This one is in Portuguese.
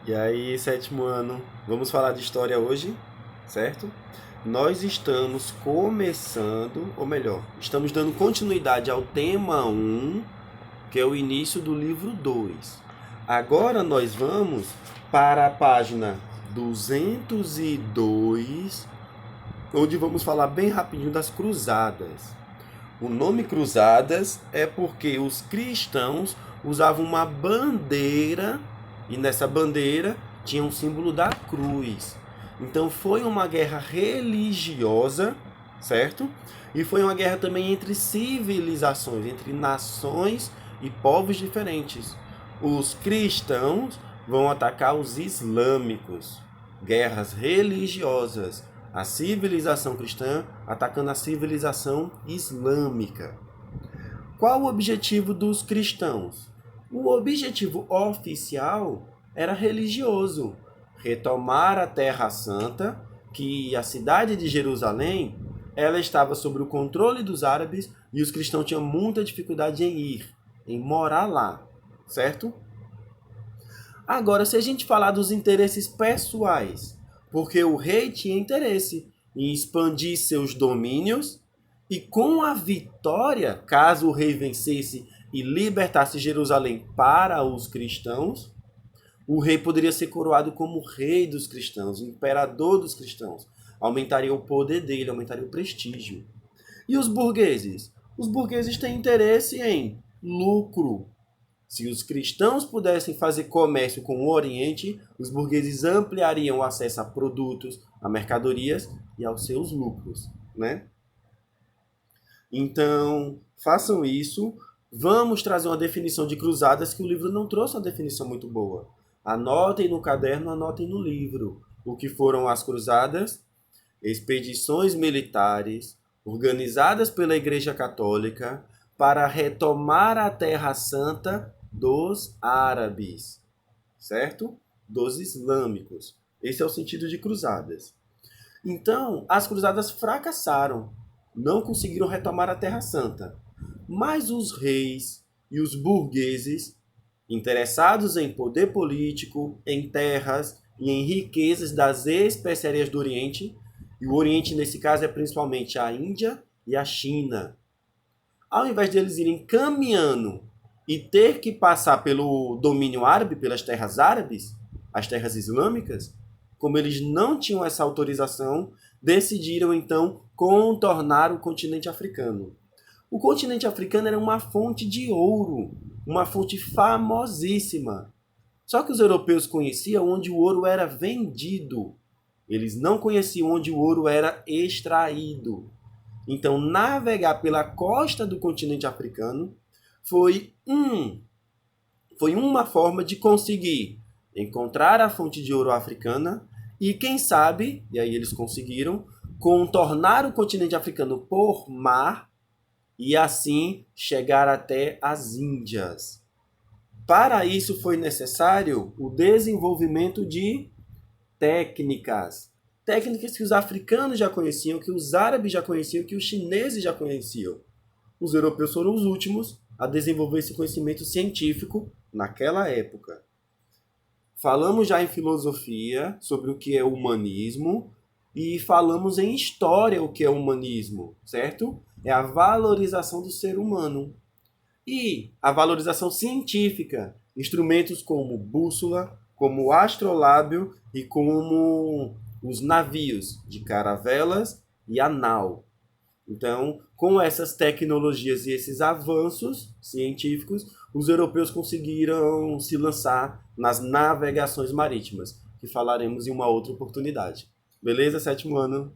E aí, sétimo ano, vamos falar de história hoje, certo? Nós estamos começando, ou melhor, estamos dando continuidade ao tema um, que é o início do livro 2. Agora nós vamos para a página 202, onde vamos falar bem rapidinho das cruzadas. O nome cruzadas é porque os cristãos usavam uma bandeira e nessa bandeira tinha um símbolo da cruz. Então foi uma guerra religiosa, certo? E foi uma guerra também entre civilizações, entre nações e povos diferentes. Os cristãos vão atacar os islâmicos, guerras religiosas. A civilização cristã atacando a civilização islâmica. Qual o objetivo dos cristãos? O objetivo oficial era religioso, retomar a Terra Santa, que a cidade de Jerusalém, ela estava sob o controle dos árabes e os cristãos tinham muita dificuldade em ir, em morar lá, certo? Agora, se a gente falar dos interesses pessoais, porque o rei tinha interesse em expandir seus domínios e com a vitória, caso o rei vencesse e libertasse Jerusalém para os cristãos, o rei poderia ser coroado como rei dos cristãos, imperador dos cristãos. Aumentaria o poder dele, aumentaria o prestígio. E os burgueses? Os burgueses têm interesse em lucro. Se os cristãos pudessem fazer comércio com o Oriente, os burgueses ampliariam o acesso a produtos, a mercadorias e aos seus lucros, né? Então, façam isso. Vamos trazer uma definição de cruzadas que o livro não trouxe uma definição muito boa. Anotem no caderno, anotem no livro. O que foram as cruzadas? Expedições militares organizadas pela Igreja Católica para retomar a Terra Santa dos árabes, certo? Dos islâmicos. Esse é o sentido de cruzadas. Então, as cruzadas fracassaram, não conseguiram retomar a Terra Santa. Mas os reis e os burgueses, interessados em poder político, em terras e em riquezas das especiarias do Oriente, e o Oriente nesse caso é principalmente a Índia e a China, ao invés de eles irem caminhando e ter que passar pelo domínio árabe, pelas terras árabes, as terras islâmicas, como eles não tinham essa autorização, decidiram então contornar o continente africano. O continente africano era uma fonte de ouro, uma fonte famosíssima. Só que os europeus conheciam onde o ouro era vendido. Eles não conheciam onde o ouro era extraído. Então, navegar pela costa do continente africano foi uma forma de conseguir encontrar a fonte de ouro africana e, quem sabe, e aí eles conseguiram, contornar o continente africano por mar e assim chegar até as Índias. Para isso foi necessário o desenvolvimento de técnicas. Técnicas que os africanos já conheciam, que os árabes já conheciam, que os chineses já conheciam. Os europeus foram os últimos a desenvolver esse conhecimento científico naquela época. Falamos já em filosofia sobre o que é humanismo e falamos em história o que é humanismo, certo? É a valorização do ser humano. E a valorização científica, instrumentos como bússola, como astrolábio e como os navios de caravelas e a nau. Então, com essas tecnologias e esses avanços científicos, os europeus conseguiram se lançar nas navegações marítimas, que falaremos em uma outra oportunidade. Beleza, sétimo ano?